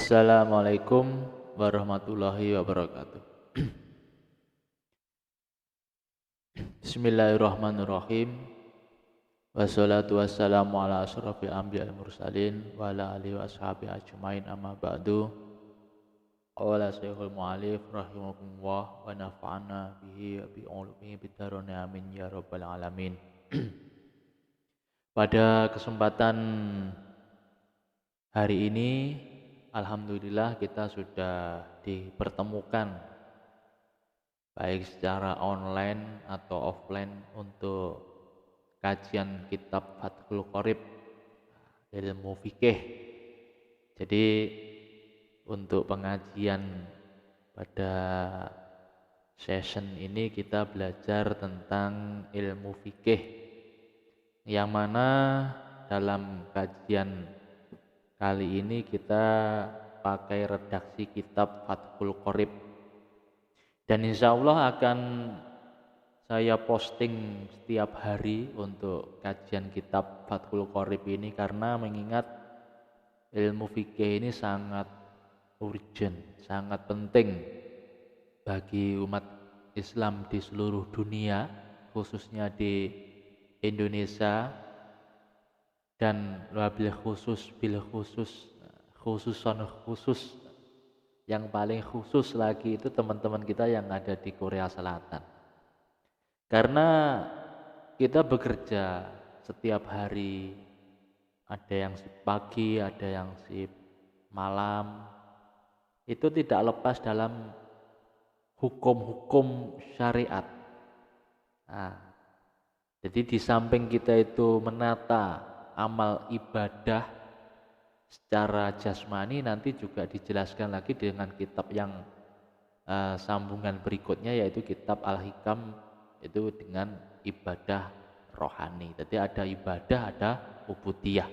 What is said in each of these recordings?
Assalamualaikum warahmatullahi wabarakatuh. Bismillahirrahmanirrahim. Wassalatu wassalamu ala asyrafil anbiya'i mursalin wa ala alihi wa ashabihi ajmain amma ba'du. Qala Syekhul Mu'allif rahimakumullah wa nafa'ana bihi wa bi ulumihi bidaroni amin ya rabbal alamin. Pada kesempatan hari ini alhamdulillah kita sudah dipertemukan baik secara online atau offline untuk kajian kitab Fathul Qorib ilmu fikih. Jadi untuk pengajian pada session ini kita belajar tentang ilmu fikih, yang mana dalam kajian kali ini kita pakai redaksi kitab Fathul Qorib. Dan insya Allah akan saya posting setiap hari untuk kajian kitab Fathul Qorib ini, karena mengingat ilmu fikih ini sangat urgent, sangat penting bagi umat Islam di seluruh dunia, khususnya di Indonesia, dan wabil khusus yang paling khusus lagi itu teman-teman kita yang ada di Korea Selatan. Karena kita bekerja setiap hari, ada yang shift pagi, ada yang shift malam, itu tidak lepas dalam hukum-hukum syariat. Nah, jadi di samping kita itu menata amal ibadah secara jasmani, nanti juga dijelaskan lagi dengan kitab yang sambungan berikutnya, yaitu kitab Al-Hikam, itu dengan ibadah rohani. Jadi ada ibadah, ada ubudiyah.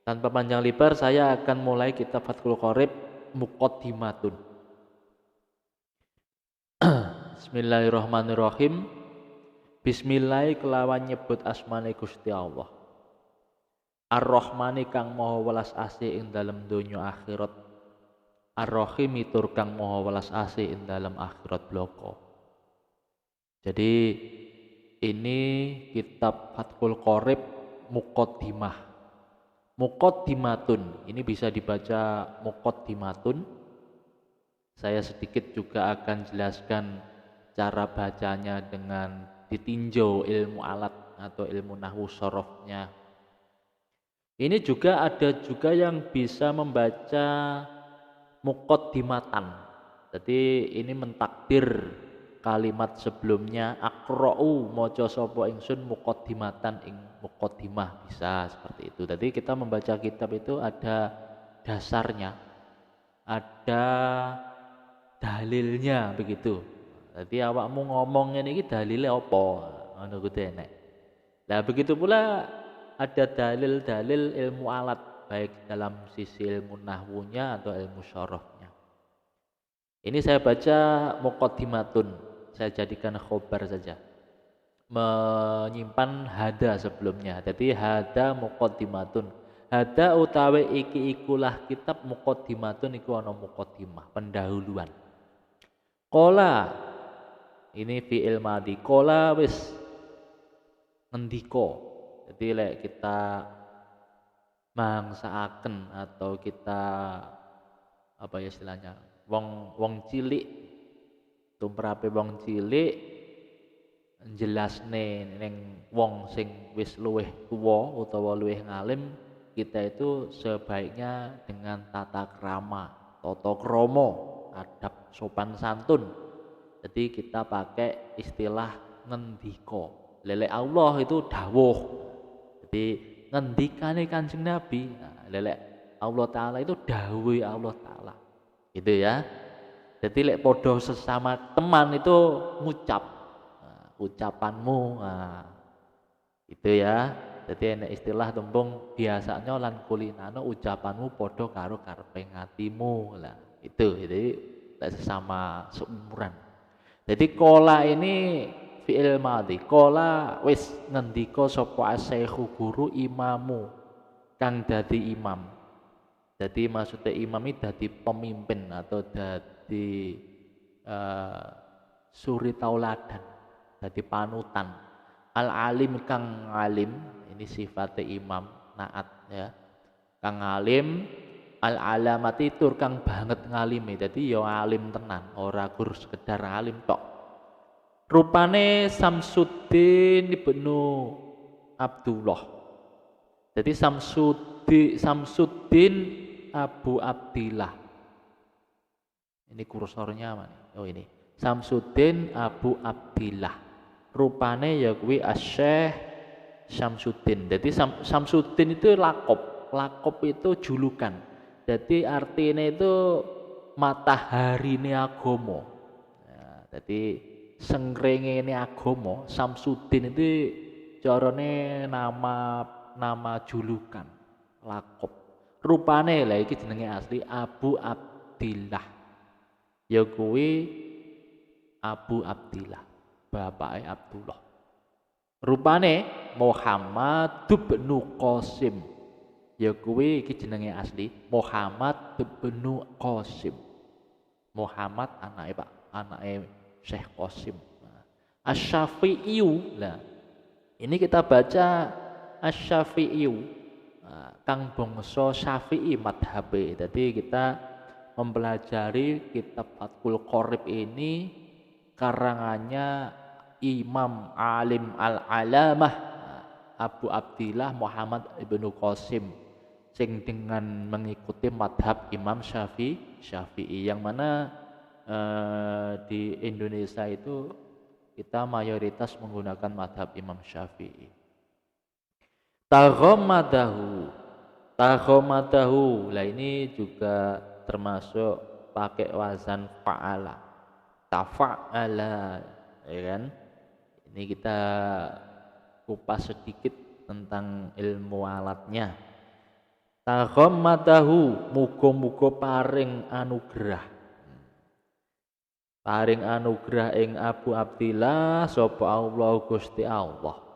Tanpa panjang lebar saya akan mulai kitab Fathul Qorib Muqaddimatun. Bismillahirrahmanirrahim. Bismillah kelawan nyebut asmane Gusti Allah. Ar-Rahmani kang maha welas asih ing dalem donya akhirat, Ar-Rahimi tur kang maha welas asih ing dalem akhirat bloko. Jadi ini kitab Fathul Qorib Muqaddimah. Muqaddimatun ini bisa dibaca Muqaddimatun. Saya sedikit juga akan jelaskan cara bacanya dengan ditinjau ilmu alat atau ilmu nahwu sorofnya. Ini juga ada juga yang bisa membaca muqaddimatan. Jadi ini mentakdir kalimat sebelumnya, aqra'u maca sapa ingsun muqaddimatan ing muqaddimah, bisa seperti itu. Jadi kita membaca kitab itu ada dasarnya, ada dalilnya begitu. Jadi awakmu ngomong ini dalilnya apa? Ngono kudu enek. Nah begitu pula ada dalil-dalil ilmu alat, baik dalam sisi ilmu nahwunya atau ilmu syarahnya. Ini saya baca muqaddimatun, saya jadikan khobar saja, menyimpan hada sebelumnya. Jadi hada muqaddimatun, hada utawi iki ikulah kitab muqaddimatun, iku ana muqaddimah, pendahuluan. Qala ini fi'il madhi, qala wis ngendika. Jadi lek kita mangsaaken atau kita apa ya istilahnya, wong cilik, tumrape wong cilik jelasne ning wong sing wis luwih tuwa utawa luwih ngalim, kita itu sebaiknya dengan tata krama, tata krama, adab sopan santun. Jadi kita pakai istilah ngendika. Lele Allah itu dawuh. Jadi ngendikane Kanjeng Nabi, nah, lelek Allah Ta'ala itu dawuhe Allah Ta'ala, gitu ya. Jadi lek podo sesama teman itu ngucap, nah, ucapanmu, nah, gitu ya. Jadi enak istilah tembung biasanya lan kulinano ucapanmu podo karo karepe ngatimu lah, itu. Jadi lek sesama seumuran. Jadi kola ini fi'il madhi, kola wis ngendika sapa asyaikhu guru imamu kang dadi imam. Jadi maksudnya imam itu dadi pemimpin atau dadi suri tauladan, dadi panutan. Al alim kang alim, ini sifatnya imam naat ya. Kang alim, al alamati tur kang banget ngalime. Dadi ya alim tenan, ora gur sekedar alim tok. Rupane Samsuddin ibnu Abdullah. Jadi Samsuddin Abu Abdillah. Ini kursornya mana? Oh ini. Samsuddin Abu Abdillah. Rupane ya kuwi Asy-Syaikh Samsuddin. Jadi Samsuddin itu lakop. Lakop itu julukan. Jadi artinya itu matahari ini agomo. Ya, jadi sengrenge ini agomo. Samsuddin itu carane nama julukan lakop. Rupane lah iki jenenge asli Abu Abdillah. Ya kuwi Abu Abdillah, bapake Abdullah. Rupane Muhammad bin Qasim. Ya kuwi iki jenenge asli Muhammad bin Qasim. Muhammad anake Syekh Qasim. Asy-Syafi'i. Lah ini kita baca Asy-Syafi'i, kang bangsa Syafi'i madhabe. Jadi kita mempelajari kitab Fathul Qorib ini karangannya Imam Alim Al-Alamah Abu Abdillah Muhammad ibnu Qasim, sing dengan mengikuti madhab Imam Syafi'i, yang mana di Indonesia itu kita mayoritas menggunakan madhab Imam Syafi'i. Taghomadahu. Lah ini juga termasuk pakai wazan fa'ala. Tafa'ala, ya kan? Ini kita kupas sedikit tentang ilmu alatnya. Taghomadahu, muga-muga paring anugerah. Paring anugerah ing Abu Abdillah sapa Allah Gusti Allah.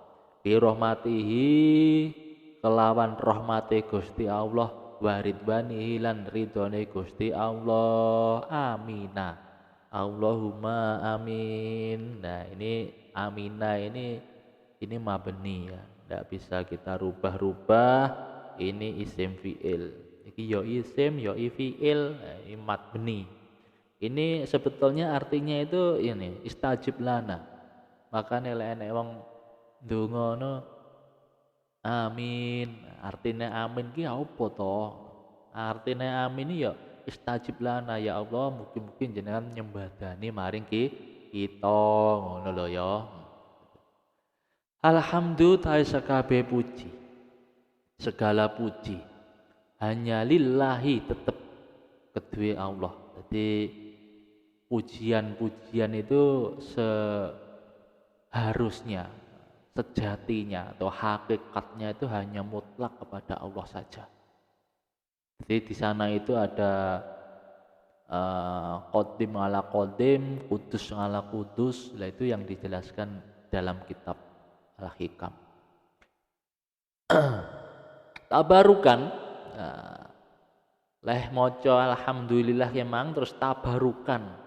Bi rahmatihi kelawan rahmate Gusti Allah, waridwanihi lan ridhone Gusti Allah. Amina. Allahumma amin. Nah, ini amina ini mabni ya. Tidak bisa kita rubah-rubah. Ini isim fi'il. Iki yo isim, yo fi'il, ini mabni. Ini sebetulnya artinya itu ini istajib lana. Makanya enek wong ndonga amin, artinya amin ki apa to? Artinya amin ya istajib lana, ya Allah mungkin jenengan nyembadani maring kita ngono lho ya. Alhamdulillah sakabeh puji, segala puji hanya lillahi, tetap kedue Allah. Jadi pujian-pujian itu seharusnya, sejatinya atau hakikatnya itu hanya mutlak kepada Allah saja. Jadi di sana itu ada qadim ala qadim, kudus ala kudus. Lah itu yang dijelaskan dalam kitab Al-Hikam. Tabarukan, leh moco alhamdulillah kemang terus tabarukan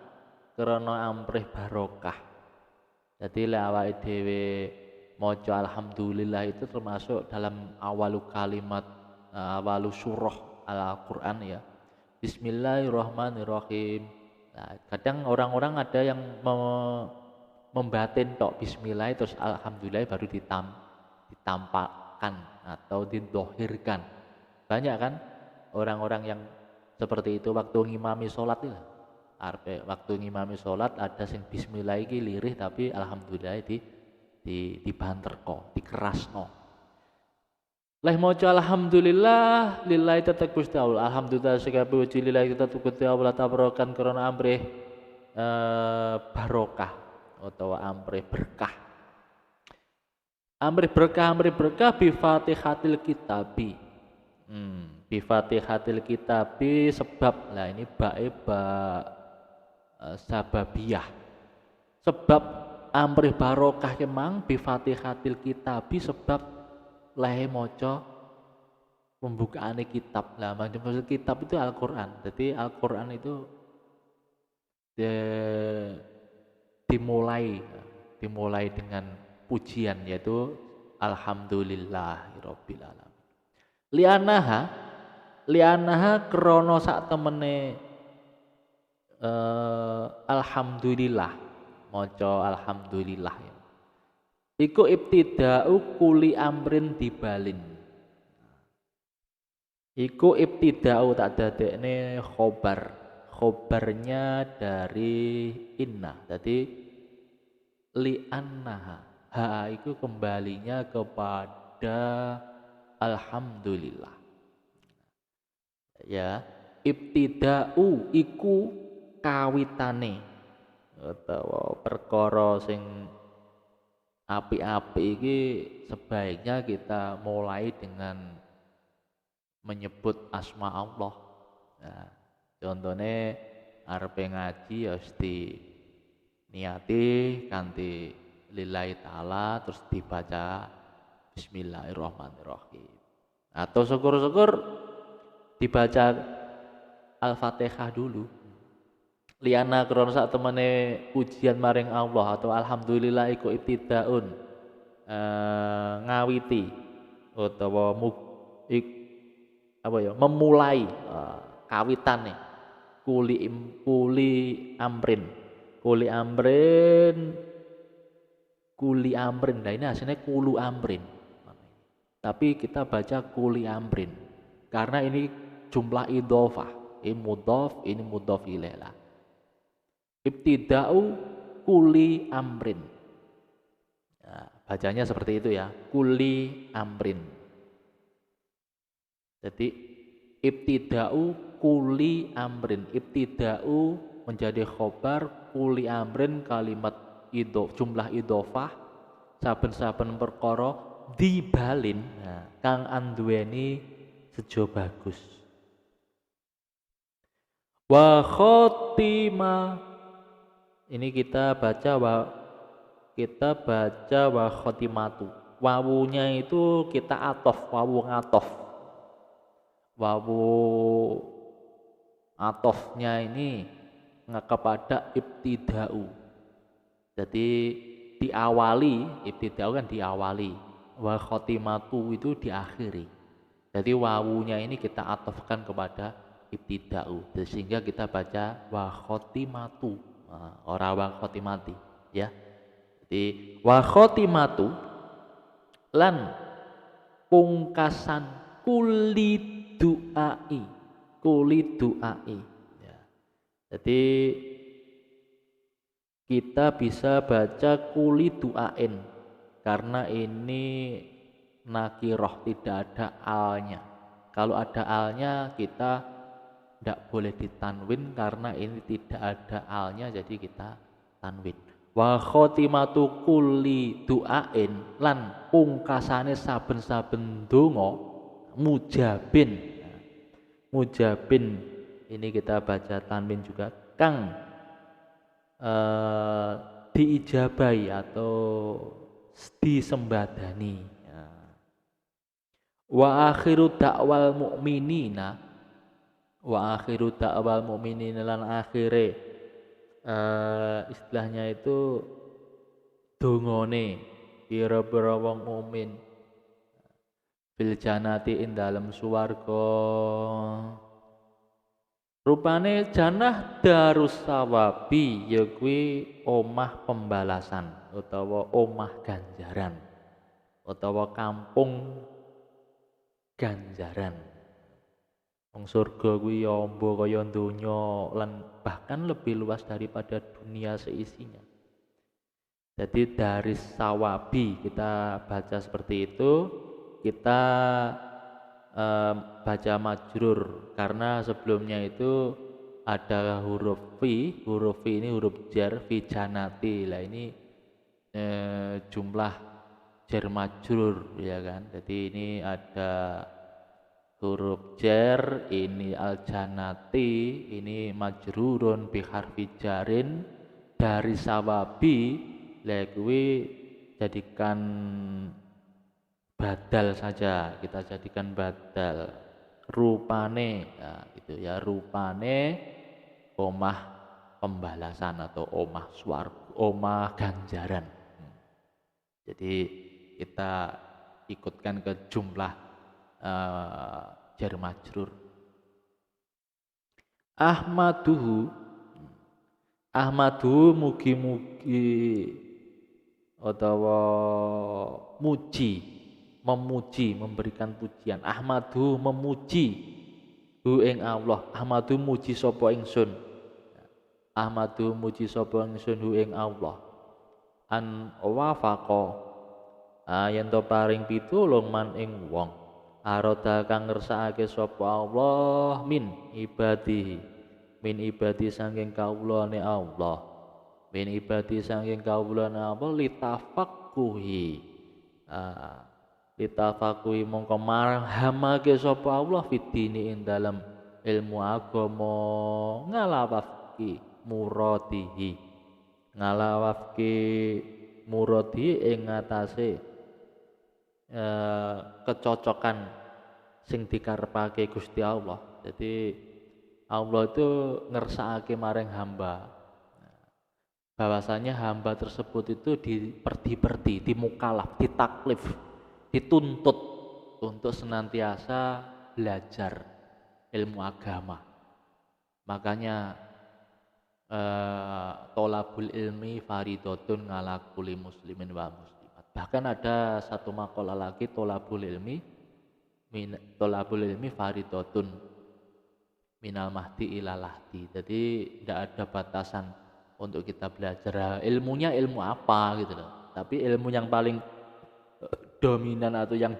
karena amprih barokah. Jadi leh awake dhewe moco alhamdulillah itu termasuk dalam awalu kalimat, awalu surah Al-Quran ya. Bismillahirrahmanirrahim. Nah, kadang orang-orang ada yang membatin tok bismillah terus alhamdulillah baru ditampakkan atau didohirkan. Banyak kan orang-orang yang seperti itu waktu ngimami sholat itu. Waktu ngimami sholat ada sing bismillah iki lirih tapi alhamdulillah dibanter kok, dikerasno. Leh maca alhamdulillah lillahi tetep Gusti Allah. Alhamdulillah sekabeh puji lillahi tetep Gusti Allah tabarokan karena amrih barokah atau amrih berkah. Amrih berkah bi Fatihatil Kitabi. Bi Fatihatil Kitabi sebab lah ini bae sababiyah. Sebab amrih barokah kemang bi Fatihatil Kitabi sebab lehe moco pembukaan kitab. Lah maksud kitab itu Al-Qur'an. Jadi Al-Qur'an itu eh, dimulai dengan pujian, yaitu alhamdulillahirabbil alamin. Lianaha krana sak temene alhamdulillah, maca alhamdulillah ya. Iku ibtida'u kuli amrin dibalin. Iku ibtida'u tak dadekne khobarnya dari inna. Jadi li'annaha, ha itu kembalinya kepada alhamdulillah. Ya, ibtida'u iku kawitane utawa perkara sing apik-apik iki sebaiknya kita mulai dengan menyebut asma Allah. Nah, contohnya arepe ngaji ya mesti niati kanthi lillahi ta'ala terus dibaca bismillahirrahmanirrahim. Atau syukur-syukur dibaca Al-Fatihah dulu. Liana krana sak temene pujian maring Allah atau alhamdulillah iku ibtidaun ngawiti utawa memulai kawitane kuli amrin. Nah ini hasilnya kulu amrin. Tapi kita baca kuli amrin karena ini jumlah idhofah. Ini mudhof ilaih lah. Ibtida'u kuli amrin. Nah, bacanya seperti itu ya, kuli amrin. Jadi ibtida'u kuli amrin. Ibtida'u menjadi khobar, kuli amrin kalimat jumlah idhofah, saben-saben perkara dibalin. Nah, kang anduweni sejo bagus. Wa khotimah, ini kita baca wa khotimatu. Wawunya itu kita atof, wawu ngatof. Wawu atofnya ini kepada ibtida'u. Jadi diawali, ibtida'u kan diawali. Wa khotimatu itu diakhiri. Jadi wawunya ini kita atofkan kepada ibtida'u. Sehingga kita baca wa khotimatu. Ora wa khotimati ya. Jadi wa khotimatu lan pungkasan kuli du'ai ya. Jadi kita bisa baca kuli du'ain karena ini nakiroh, tidak ada alnya. Kalau ada alnya kita tidak boleh ditanwin karena ini tidak ada alnya, jadi kita tanwin. Wa khotimatu kulli du'ain lan pungkasane saben-saben donga mujabin. Mujabin ini kita baca tanwin juga kang diijabai atau disembadani. Wa akhiru da'wal mu'minina, wa akhiru da'wal mu'minin lan akhire istilahnya itu dongone pira-pira wong mukmin bil janati ing dalem swarga. Rupane janah darus sawabi ya kuwi omah pembalasan utawa omah ganjaran utawa kampung ganjaran. Wong surga kuwi ya amba kaya donya lan bahkan lebih luas daripada dunia seisinya. Jadi dari sawabi kita baca seperti itu, kita baca majrur karena sebelumnya itu ada huruf fi ini huruf jar fi janati. Lah ini jumlah jar majrur ya kan. Jadi ini ada huruf jar, ini al janati, ini majrurun bi harfi jarin dari sawabi. Lah kuwi jadikan badal saja, kita jadikan badal. Rupane ya gitu ya, rupane omah pembalasan atau omah swarga, omah ganjaran. Jadi kita ikutkan ke jumlah jar majrur. Ahmaduhu, Ahmadu mugi-mugi utawa muji, memuji, memberikan pujian. Ahmadu memuji hu ing Allah. Ahmadu muji sapa ingsun. Ahmadu muji sapa ingsun hu ing Allah. An wafaqa yen to paring pitulung man ing wong aroda kang ngersakake sapa Allah min ibadi saking kawulane Allah, min ibadi saking kawulane Allah litafakuhi mongko marhamake sapa Allah fitini ing dalam ilmu agama ngalawafki muradi ing ngatasé kecocokan sing dikarepake Gusti Allah. Jadi Allah itu ngersakake maring hamba bahwasanya hamba tersebut itu diperdi, dimukalaf, ditaklif, dituntut untuk senantiasa belajar ilmu agama. Makanya tolabul ilmi faridotun ala kulli muslimin wa muslimat. Bahkan ada satu makalah lagi tolabul ilmi faridotun minal mahdi ilal lahdi. Jadi tidak ada batasan untuk kita belajar ilmunya ilmu apa gitu loh. Tapi ilmu yang paling dominan atau yang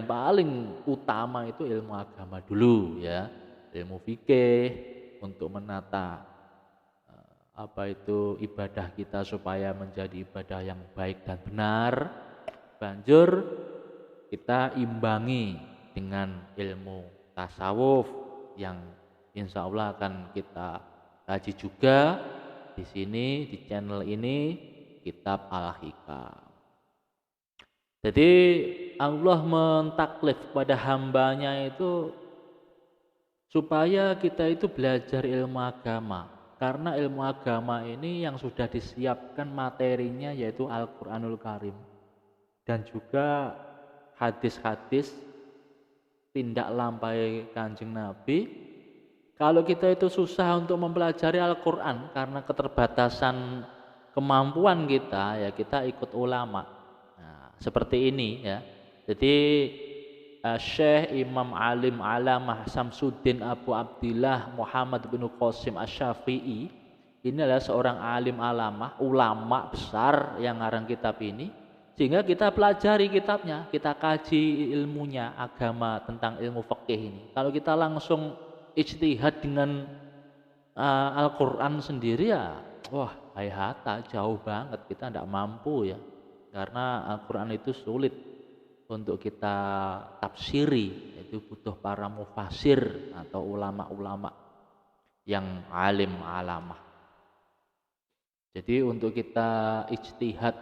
paling utama itu ilmu agama dulu ya. Ilmu fikih untuk menata ibadah kita supaya menjadi ibadah yang baik dan benar. Banjur kita imbangi dengan ilmu tasawuf yang insya Allah akan kita kaji juga di sini di channel ini, kitab Al-Hikam. Jadi Allah mentaklif pada hambanya itu supaya kita itu belajar ilmu agama. Karena ilmu agama ini yang sudah disiapkan materinya yaitu Al-Quranul Karim dan juga hadis-hadis tindak lampai Kanjeng Nabi. Kalau kita itu susah untuk mempelajari Al-Quran karena keterbatasan kemampuan kita, ya kita ikut ulama. Nah, seperti ini ya. Jadi Syekh Imam Alim Alamah Samsuddin Abu Abdillah Muhammad bin Qasim Asy-Syafi'i ini adalah seorang alim alamah, ulama besar yang ngarang kitab ini, sehingga kita pelajari kitabnya, kita kaji ilmunya agama tentang ilmu fikih ini. Kalau kita langsung ijtihad dengan Al-Quran sendiri ya wah hayata jauh banget, kita tidak mampu ya, karena Al-Quran itu sulit untuk kita tafsiri, itu butuh para mufasir atau ulama-ulama yang alim alamah. Jadi untuk kita ijtihad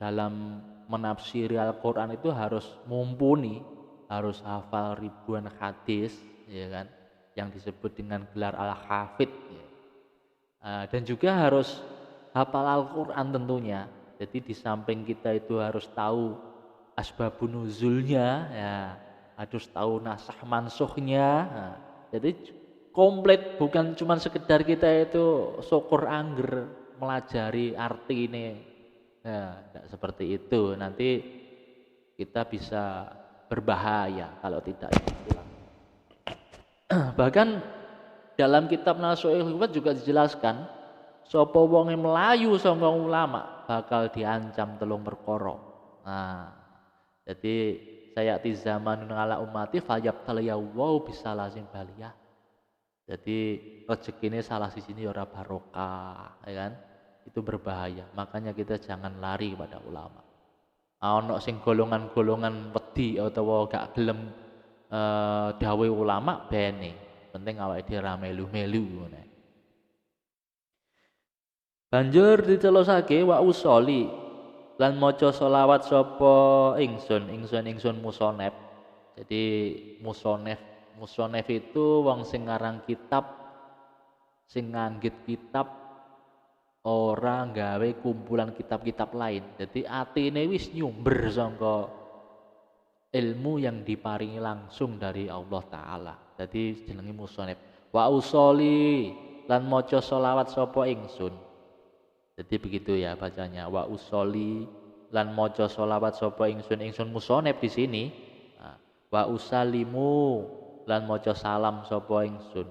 dalam menafsiri Al-Quran itu harus mumpuni, harus hafal ribuan hadis ya kan, yang disebut dengan gelar Al-Hafidh ya. Dan juga harus hafal Al-Quran tentunya. Jadi di samping kita itu harus tahu asbabun nuzulnya ya, harus tahu nasah mansuhnya. Nah, jadi komplit, bukan cuma sekedar kita itu syukur angger melajari arti ini. Nah, tidak seperti itu. Nanti kita bisa berbahaya kalau tidak. Bahkan dalam kitab Nasuhul Hikmat juga dijelaskan sapa wong melayu saka ulama bakal diancam 3 perkara. Nah, jadi saya zaman ala umati fayabtaliya wa bisa lazim baliyah. Jadi rezekine salah di sini ora barokah, ya kan? Itu berbahaya. Makanya kita jangan lari pada ulama. Ono sing golongan-golongan wedi atau gak gelem dawuh ulama bene. Penting awake dhewe ra melu-melu ngono. Banjur ditelosake wa usoli lan maca selawat sapa ingsun musonef. Jadi musonef itu wong sing ngarang kitab, sing nganggit kitab ora gawe kumpulan kitab-kitab lain. Jadi atine wis nyumber sangka ilmu yang diparingi langsung dari Allah Ta'ala. Jadi jenenge musonef. Wa usoli lan maca selawat sapa ingsun. Jadi begitu ya bacanya. Wa usoli lan maca selawat sapa ingsun musonef di sini. Nah, wa usalimu lan maca salam sapa ingsun.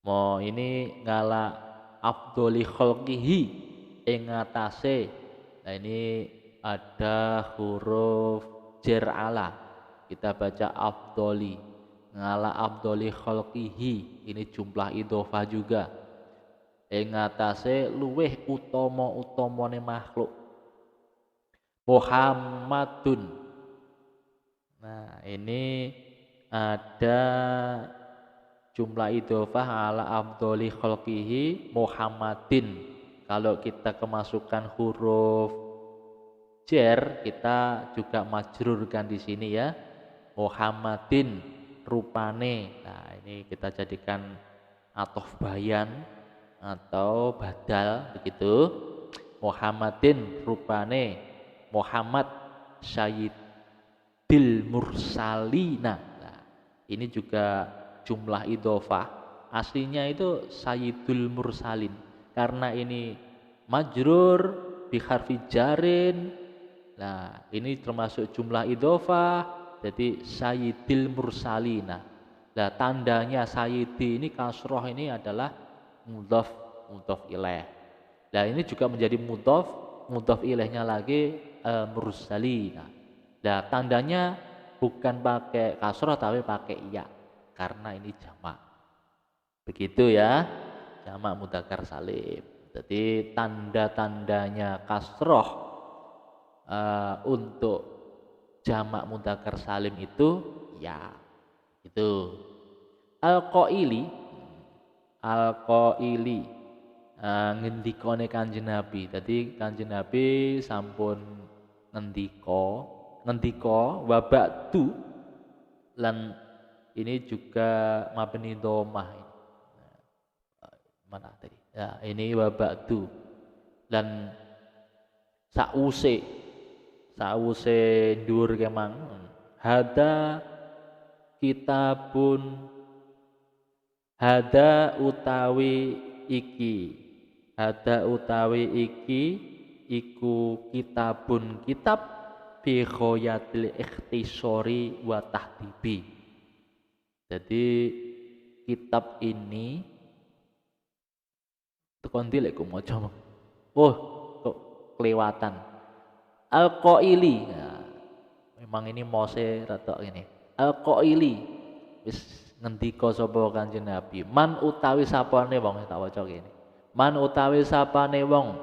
Mo ini ngala afdholi khalqihi ing atase. Nah ini ada huruf jer ala. Kita baca afdholi. Ngala afdholi khalqihi. Ini jumlah idhofah juga. Ing atase luweh utama-utamane makhluk. Muhammadun. Nah, ini ada jumlah idhofah ala afdholi khalqihi Muhammadin. Kalau kita kemasukan huruf jer, kita juga majrurkan di sini ya. Muhammadin rupane. Nah, ini kita jadikan athof bayan atau badal begitu. Muhammadin rupane Muhammad sayyidil mursalina. Nah, ini juga jumlah idhofah. Aslinya itu sayyidul mursalin. Karena ini majrur bi harfi jarin. Nah, ini termasuk jumlah idhofah. Jadi sayyidil mursalina. Nah, tandanya sayyidi ini kasroh ini adalah mudhaf ilaih. Nah, ini juga menjadi mudhaf ilaihnya lagi mursalina. Nah, tandanya bukan pakai kasroh tapi pakai ya karena ini jamak. Begitu ya, jamak mudzakkar salim. Jadi tanda-tandanya kasroh untuk jamak mudzakkar salim itu ya itu. Al-qaili ngendikane Kanjeng Nabi. Dadi Kanjeng Nabi sampun ngendika wa ba'du lan ini juga mabni dhammah. Mana tadi? Ya, ini wa ba'du lan sause dhuwur kemang hada kitabun hada utawi iki iku kitabun kitab bi ghayatil ikhtisari wa tahdibi. Jadi kitab ini tekan dilek ku maca. Oh, kok kelewatan. Al-qaili. Nah, memang ini mose rada ngene. Al-qaili wis ngendika sapa Kanjeng Nabi, man utawi sapane wong tak waca kene. Man utawi sapane wong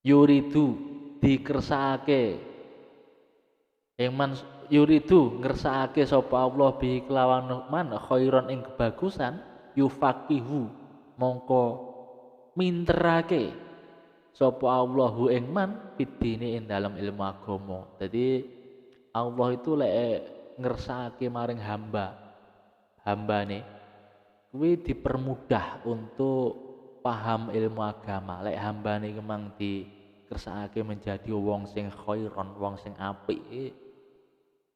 yuridu dikersakake. Man yuridu ngersakake sapa Allah bi kelawan man khairon ing kebagusan yufaqihu mongko minterake sapa Allahu ing man bidine ing dalam ilmu agama. Jadi Allah itu lek ngersakake maring hambane kuwi dipermudah untuk paham ilmu agama. Lek hambane memang dikersakake menjadi wong sing khairon, wong sing apik,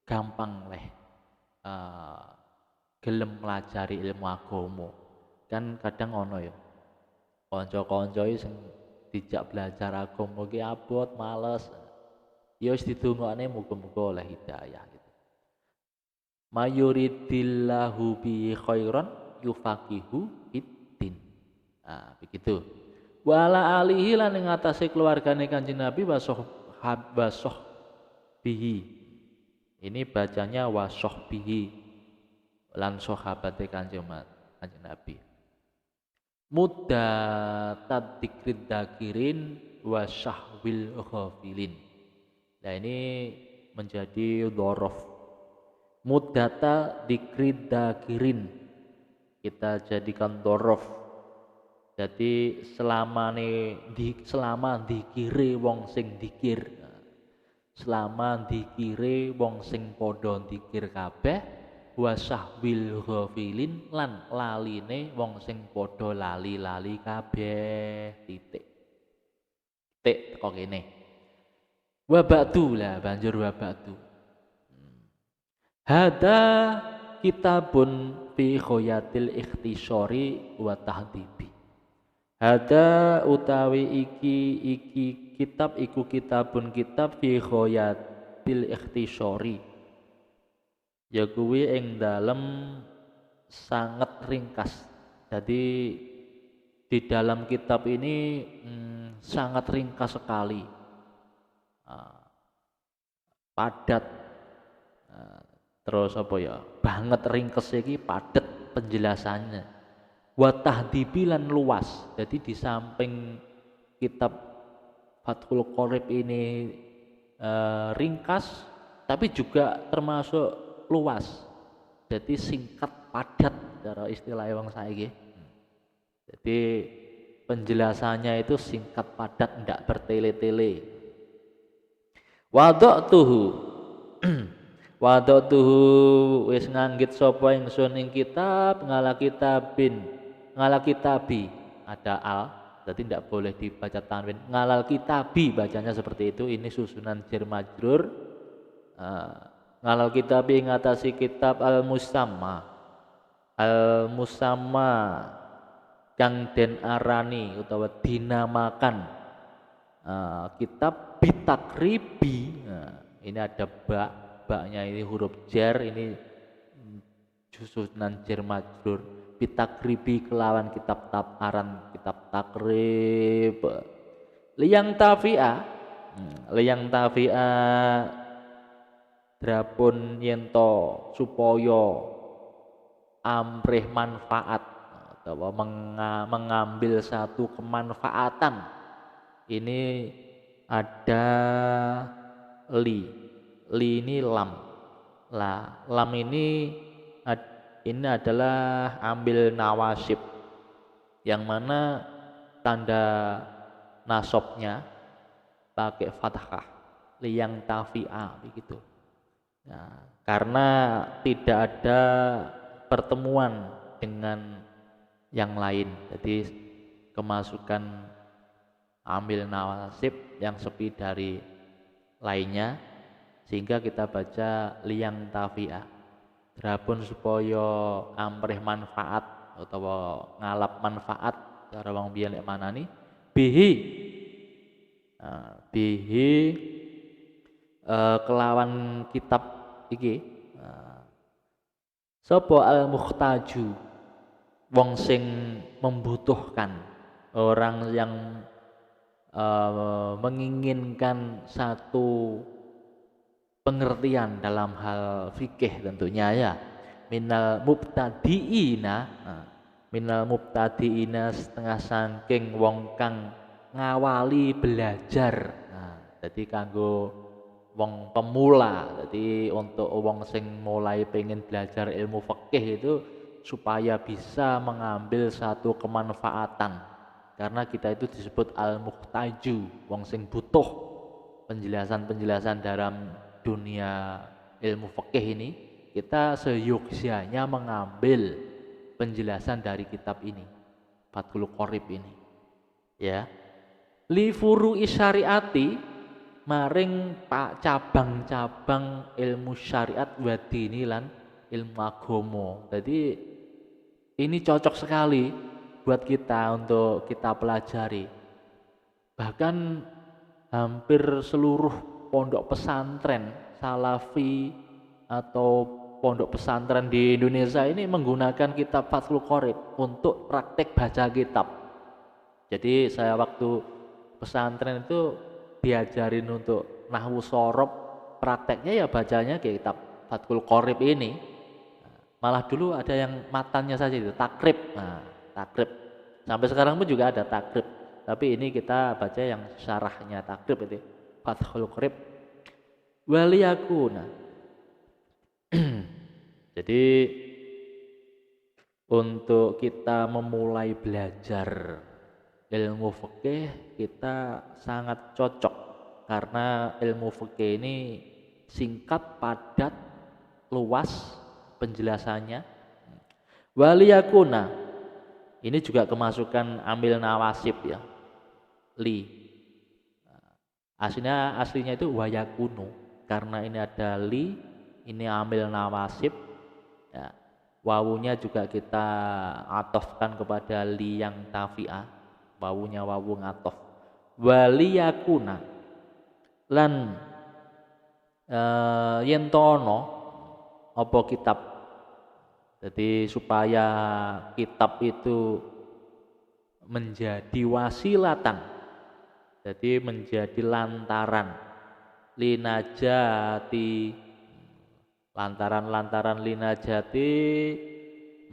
gampang leh gelem nglajari ilmu agama. Kan kadang ono ya kanca-kanca sing dijak belajar agama ki abot males. Ya wis didongakne muga-muga oleh hidayah gitu. Mayuridillahu bi khairan yufaqihu fiddin. Nah, begitu. Wa ala alihi lan ing atase keluargane Kanjeng Nabi wasoh bihi. Ini bacanya wasoh bihi lan sahabate Kanjeng Nabi. Muddat dzikrid dzakirin wa syahwil ghafilin. Nah, ini menjadi dhorof. Muddata dzikrid dzakirin kita jadikan dhorof. Jadi selama dikire wong sing dikir, selama dikire wong sing padha dikir kabeh, wasahwil ghafilin lan laline wong sing padha lali-lali kabeh. Titik kok kene. Wa ba'du lah banjur wa ba'du. Hada kitabun fi khoyatil ikhtisori wa tahdibi. Hada utawi iki kitab iku kitabun kitab fi khoyatil ikhtisori. Ya kuwi ing dalem sangat ringkas. Jadi di dalam kitab ini sangat ringkas sekali, padat, terus apa ya, banget ringkas iki padat penjelasannya. Wa tahdibi lan luas. Jadi di samping kitab Fathul Qorib ini ringkas, tapi juga termasuk luas. Jadi singkat padat cara istilah wong saiki. Jadi penjelasannya itu singkat padat, ndak bertele-tele. Wadatuhu wis nganggit sapa ingsun ing kitab ngala kitabi, ada al, jadi tidak boleh dibaca tanwin. Ngalal kitabi bacanya seperti itu. Ini susunan jar majrur. Ngalal kitabi ngatasi kitab al musamma kang den arani utawa dinamakan kitab bitakribi. Ini ada baknya, ini huruf jar, ini susunan jar majrur. Bitakribi kelawan kitab aran kitab takrib. Liyang tafi'a drapun yento supaya amrih manfaat atau mengambil satu kemanfaatan. Ini ada li ini lam. Lam ini adalah ambil nawasib, yang mana tanda nasabnya pakai fathah, liyang tafi'a begitu. Nah, karena tidak ada pertemuan dengan yang lain, jadi kemasukan ambil nawasib yang sepi dari lainnya, sehingga kita baca liyang tafi'a. Drapun supaya amrih manfaat atau ngalap manfaat cara wong biyen lek manani bihi kelawan kitab iki sapa al muhtaju wong sing membutuhkan, orang yang menginginkan satu pengertian dalam hal fikih tentunya ya. Minal mubtadiina setengah saking wong kang ngawali belajar. Jadi kanggo wong pemula, jadi untuk wong sing mulai pengen belajar ilmu fikih itu supaya bisa mengambil satu kemanfaatan, karena kita itu disebut al-muhtaju, wong sing butuh penjelasan-penjelasan dalam dunia ilmu fikih ini. Kita seyogyanya mengambil penjelasan dari kitab ini, Fathul Qorib ini ya. Li furu'i syariati, maring pak cabang-cabang ilmu syariat wa dini lan ilmu agama. Jadi ini cocok sekali buat kita untuk kita pelajari. Bahkan hampir seluruh pondok pesantren salafi atau pondok pesantren di Indonesia ini menggunakan kitab Fathul Qorib untuk praktek baca kitab. Jadi saya waktu pesantren itu diajarin untuk nahwu shorob, prakteknya ya bacanya kitab Fathul Qorib ini. Malah dulu ada yang matannya saja itu takrib. Takrib sampai sekarang pun juga ada takrib, tapi ini kita baca yang syarahnya takrib itu Fathul Qorib waliyakuna. Jadi untuk kita memulai belajar ilmu fikih kita sangat cocok karena ilmu fikih ini singkat, padat, luas penjelasannya. Waliyakuna ini juga kemasukan amil nawasib ya. Li. Aslinya itu wayakunu karena ini ada li, ini amil nawasib. Ya, wawunya juga kita atofkan kepada li yang tafi'ah. Wawunya wawu ngatof. Waliyakuna lan yentono apa kitab. Jadi supaya kitab itu menjadi wasilatan, jadi menjadi lantaran linajati, lantaran linajati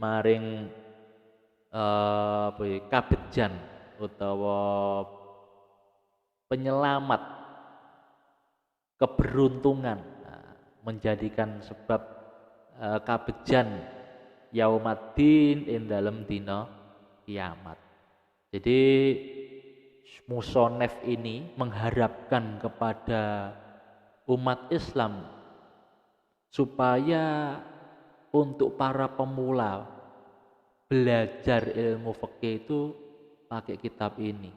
maring kabejan utawa penyelamat keberuntungan, menjadikan sebab kabejan yaumaddin ing dalem dina kiamat. Jadi musonef ini mengharapkan kepada umat Islam supaya untuk para pemula belajar ilmu fikih itu pakai kitab ini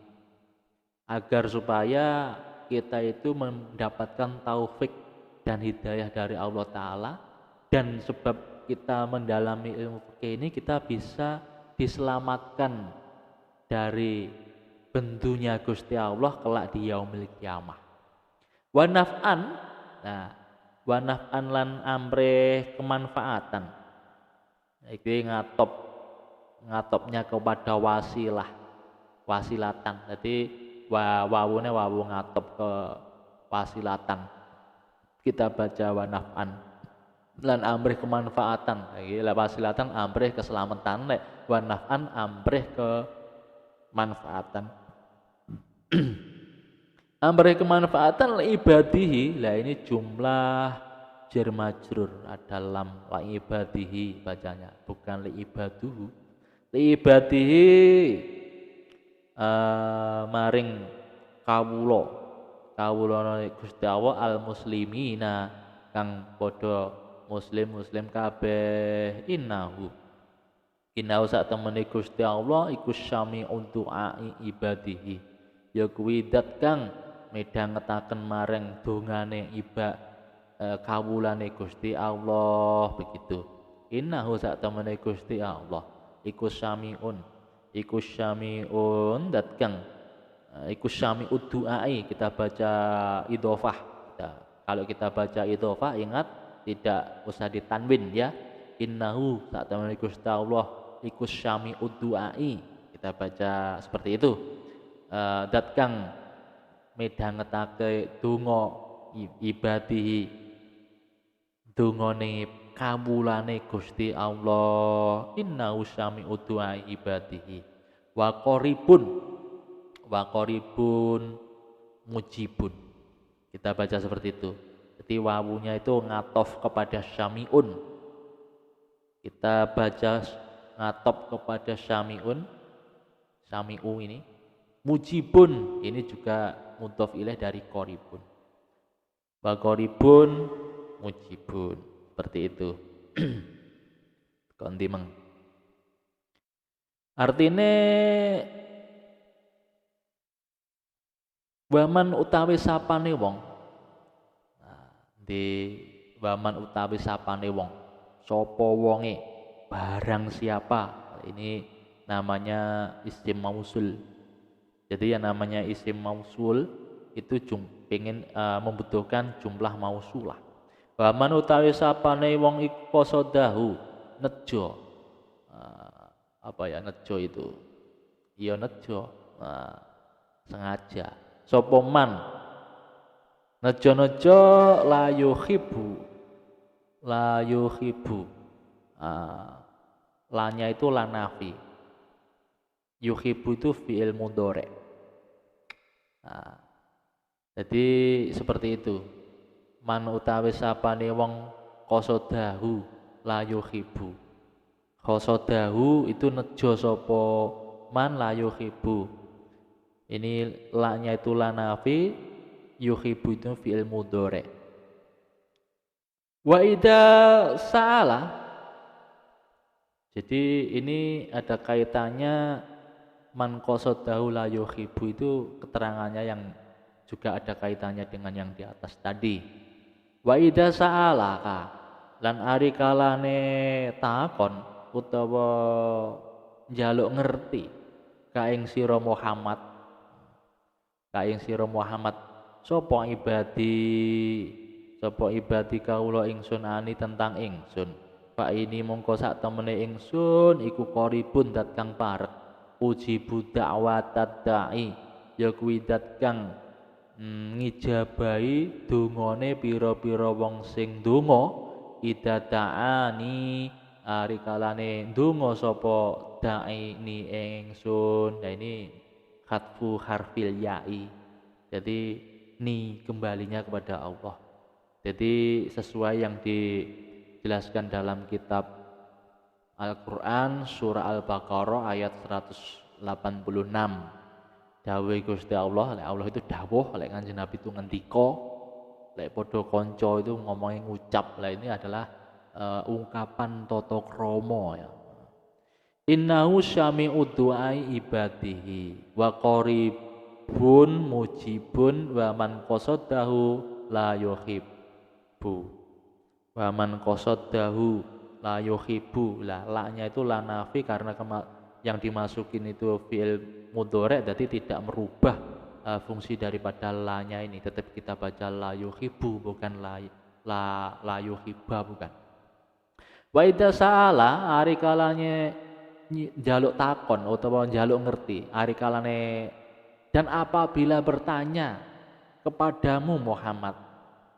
agar supaya kita itu mendapatkan taufik dan hidayah dari Allah Ta'ala, dan sebab kita mendalami ilmu fikih ini kita bisa diselamatkan dari bendunya Gusti Allah kelak di yaumil kiamah. Wa naf'an, nah wa naf'an lan amrih kemanfaatan. Iki ngatopnya kepada wasilah, wasilatan. Jadi wawune wawu ngatop ke wasilatan. Kita baca wa naf'an lan amrih kemanfaatan. Iki wasilatan amrih keselamatan, lek wa naf'an amrih kemanfaatan. Amrih kemanfaatan li ibadihi. Lah ini jumlah jar majrur, ada lam, la ibadihi bacanya, bukan li ibaduhu. Li ibadihi maring kawula Gusti Allah al muslimina kang padha muslim kabeh. Innahu sak temene Gusti Allah iku syami'ud du'ai ibadihi, ya kuwi dat kang midhangetaken maring dongane kawulane Gusti Allah begitu. Innahu sak temene Gusti Allah iku syami'un dat kang iku syami'ud du'ai. Kita baca idhofah. Kalau kita baca idhofah ingat tidak usah ditanwin ya. Innahu sak temene Gusti Allah iku syami'ud du'ai, kita baca seperti itu. Dat kang midhangetake donga ibadihi, dongane kawulane Gusti Allah. Innahu syami'ud du'ai ibadihi wa qaribun mujibun, kita baca seperti itu. Jadi wawunya itu ngatof kepada syami'un, kita baca ngatop kepada syami'un, syami'u ini. Mujibun ini juga mudhof ilaih dari qaribun. Wa qaribun mujibun, seperti itu. Kontimeng. Artine waman utawi sapane wong. Di waman utawi sapane wong. Sapa wonge? Barang siapa. Ini namanya isim mausul. Jadi yang namanya isim mausul itu pengen membutuhkan jumlah mausulah. Waman utawi sapane wong iku qasadahu nejo. Apa ya nejo itu? Iya nejo. Sengaja. Sapa man nejo la yuhibbu. Lanya itu la nafi. Yuhibbu itu fi'il mudhari'. Jadi seperti itu. Man utawi sapane wong qasadahu la yuhibbu. Qasadahu itu nejo sapa man la yuhibbu. Ini la-nya itu la nafi, yuhibbu itu fi'il mudhari. Wa idza sa'ala, jadi ini ada kaitannya man qasadahu la yuhibbu, itu keterangannya yang juga ada kaitannya dengan yang di atas tadi. Wa idza sa'alaka, lan ari kalane takon utawa njaluk ngerti ka ing sira Muhammad, sapa ibadi kawula ingsun ani tentang ingsun. Fa ini mongko sak temene ingsun iku qaribun dat kang parek, ujibu da'watad da'i, ya kuwi dat kang ngijabahi dungane pira-pira wong sing ndonga, ida ta'ani ari kalane ndonga sapa da'i ni ingsun. Nah ini khatfu harfil ya'i, jadi ni kembalinya kepada Allah. Jadi sesuai yang dijelaskan dalam kitab Al-Quran surah Al-Baqarah ayat 186. Dawuh Gusti Allah, lek Allah itu dawuh, lek Kanjeng Nabi itu ngendika, lek padha kanca itu ngomongin ngucap. Lah ini adalah ungkapan tata krama ya. Innahu syami'u du'ai ibadihi wa qaribun mujibun wa man qasadahu la yuhibbu. Wa man qasadahu la yuhibbu. Lah la-nya itu la nafi karena yang dimasukin itu fi'il mudhari, jadi tidak merubah fungsi daripada la-nya ini. Tetap kita baca la yuhibbu, bukan la yuhibba, bukan. Wa idza sa'ala, ari kalane njaluk takon utawa njaluk ngerti, ari kalane dan apabila bertanya kepadamu Muhammad,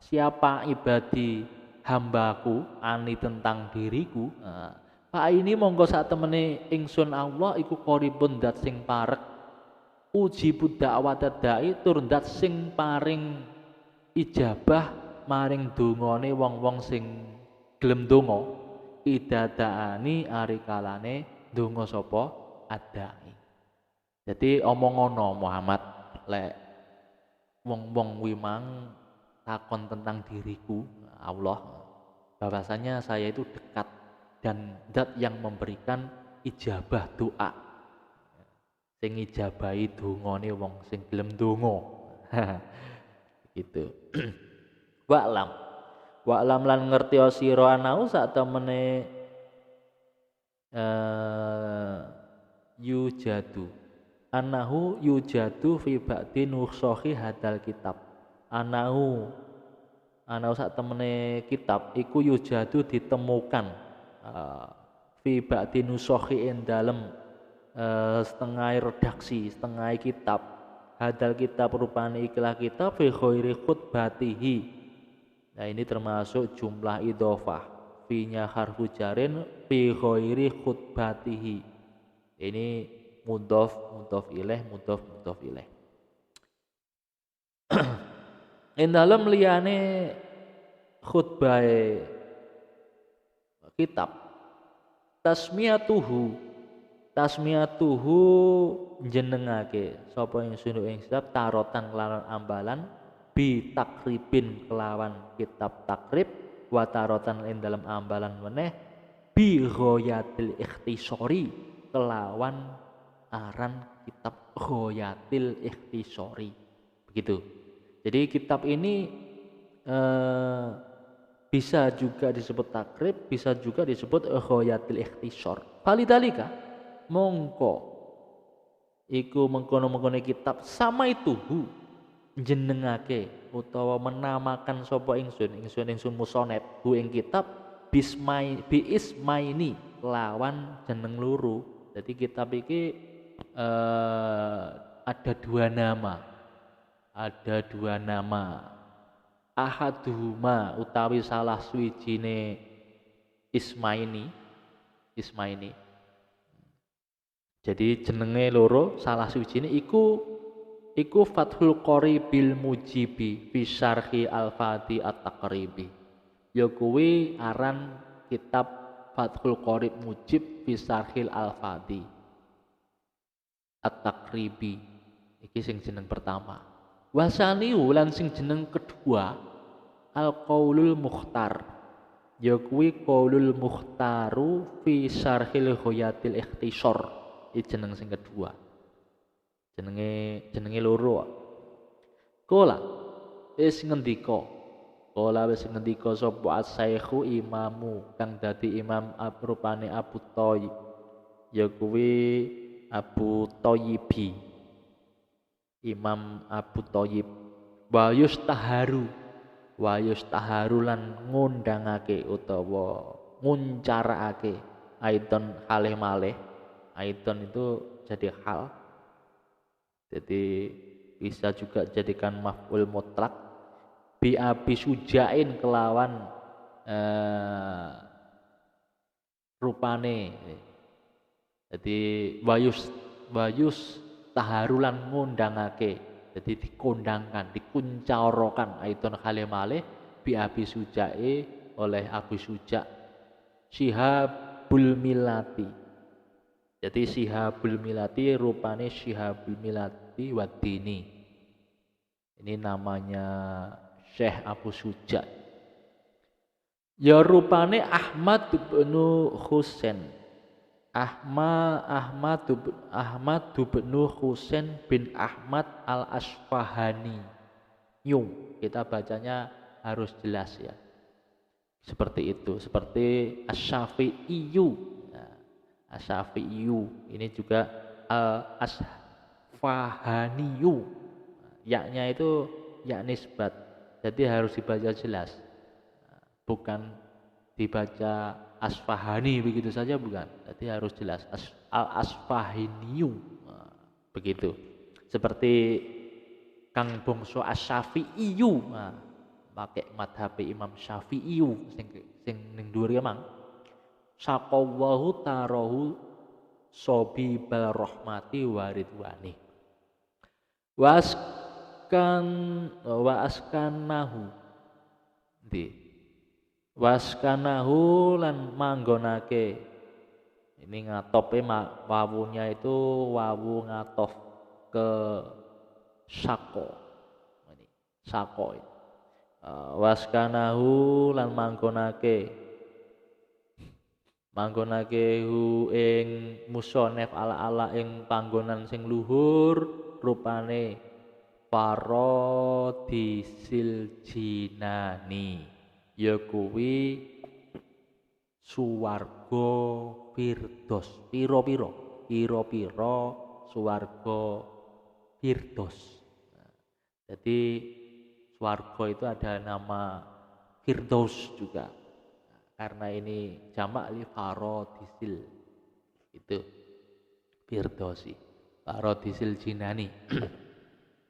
siapa ibadi hambaku ani tentang diriku, Pak ini monggo sak temene ingsun Allah iku qaribun dat sing parek, ujibu da'watad da'i, tur dat sing paring ijabah maring dongane wong-wong sing gelem donga, idadaani ari kalane donga sapa adai. Jadi omongono Muhammad, lek wong-wong wimang takon tentang diriku Allah, bahwasanya saya itu dekat dan zat yang memberikan ijabah doa, sing ijabahi dongane wong sing gelem donga. Gitu. Wa'lam lan ngerti sira anau sak temene yujadu anahu yujadu fi ba'di nusakhi hadal kitab. Anahu sak temene kitab iku yujadu ditemukan fi ba'di nusakhi ing dalem setengah redaksi, setengah kitab. Hadal kitab rupane ikilah kitab fi khairi khutbatihi. Nah ini termasuk jumlah idhofah, fi-nya harfu jarin fi khairi khutbatihi. Ini mudhof ilaih. Ing dalem liyane khutbah kitab, tasmiyatuhu jenengake sapa yang sunuk ing kitab tarotan kelawan ambalan, bi takribin kelawan kitab takrib, wa tarotan ing dalam ambalan meneh bi ghayatil ikhtisari kelawan aran kitab ghayatil ikhtisari. Begitu. Jadi kitab ini bisa juga disebut takrib, bisa juga disebut ghayatil ikhtisar. Falidalika mongko iku mengkono-mengkono kitab sama itu jenengake utawa menamakan sapa ingsun musonep hu ing kitab biismaini lawan jeneng loro. Jadi kitab iki ada dua nama, ahaduhuma utawi salah suwijine ismaini. Jadi jenenge loro, salah suwijine iku Fathul Qoribil Mujibi fi syarhi Al-Fadi At-Taqribi. Ya kuwi aran kitab Fathul Qorib Mujib fi syarhil Al-Fadi At-Taqribi. Iki sing jeneng pertama. Wasani lan sing jeneng kedua al qaulul mukhtar. Ya kuwi qaulul mukhtaru fi syarhil ghayatil ikhtisar. Iki jeneng sing kedua. Jenenge loro. Kola wis ngendika. Kola wis ngendika sapa as-saikhu imamu kang dadi imam rupane Abu Thayyib. Ya kuwi Abu Thayyibi. Imam Abu Thayyib. Wa yustaharu lan ngundangake utawa nguncarakake aidon halih malih. Aidon itu jadi hal. Jadi bisa juga jadikan maf'ul mutlak bi abi sujain kelawan rupane. Jadi wayus taharulan ngundangake, jadi dikondangkan, dikuncarakan aidon halih malih bi abi sujai oleh Abu Suja Syihabul Milati. Jadi Syihabul Milati rupane Syihabul Milati Wadini. Ini namanya Syekh Abu Suja. Ya rupane Ahmad bin Husain. Ahmad bin Husain bin Ahmad al-Asfahani. Kita bacanya harus jelas ya. Seperti itu, seperti Asy-Syafi'iyyu. Nah, Asy-Syafi'iyyu ini juga al-Asfahaniyu. Yaknya itu yak nisbat. Jadi harus dibaca jelas. Bukan dibaca Asfahani begitu saja, bukan. Jadi harus jelas al-Asfahaniyu. Nah, begitu. Seperti Kang Bongso Asy-Syafi'iyyu. Nah, pakai madhab Imam Syafi'iyyu sing ning dhuwur ya mang. Saqallahu tarahu sobibal rahmati waridwani. Wa askanahu. Waskanahu lan manggonake. Ini ngatope wawunya itu wawu ngatof ke sako. Ini sako. Waskanahu lan manggonake hu ing musonef ala ing panggonan sing luhur rupane paradisil jinani. Ya kuwi suwarga firdaus. Pira-pira suwarga firdaus. Jadi swarga itu ada nama firdaus juga. Karena ini jamak li faradisil. Itu firdausi. Faradisil jinani.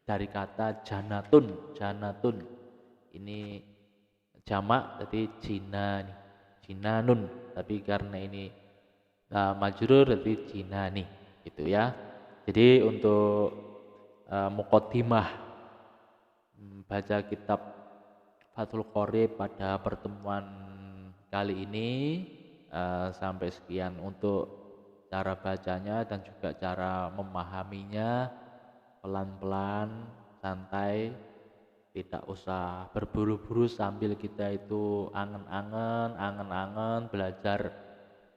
Dari kata janatun. Ini jamak, jadi jinanun, tapi karena ini majrur jadi jinani gitu ya. Jadi untuk muqaddimah baca kitab Fathul Qorib pada pertemuan kali ini sampai sekian. Untuk cara bacanya dan juga cara memahaminya pelan-pelan, santai, tidak usah berburu-buru sambil kita itu angen-angen belajar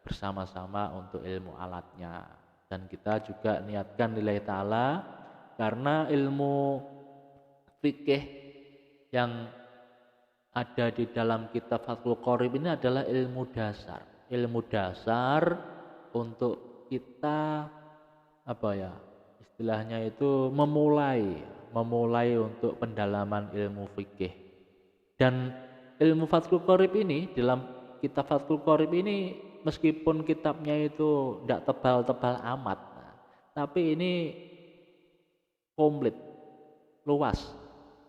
bersama-sama untuk ilmu alatnya. Dan kita juga niatkan lillahi ta'ala, karena ilmu fikih yang ada di dalam kitab Fathul Qorib ini adalah ilmu dasar untuk kita istilahnya itu memulai untuk pendalaman ilmu fikih. Dan ilmu Fathul Qorib ini, dalam kitab Fathul Qorib ini, meskipun kitabnya itu tidak tebal-tebal amat, tapi ini komplit, luas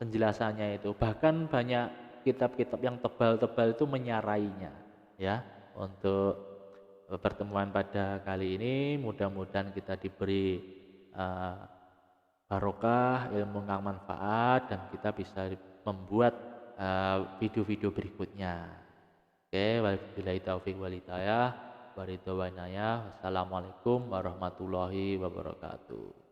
penjelasannya itu. Bahkan banyak kitab-kitab yang tebal-tebal itu menyarainya ya. Untuk pertemuan pada kali ini mudah-mudahan kita diberi barokah, ilmu yang manfaat, dan kita bisa membuat video-video berikutnya. Oke, wabillahi taufiq wal hidayah. Wassalamualaikum warahmatullahi wabarakatuh.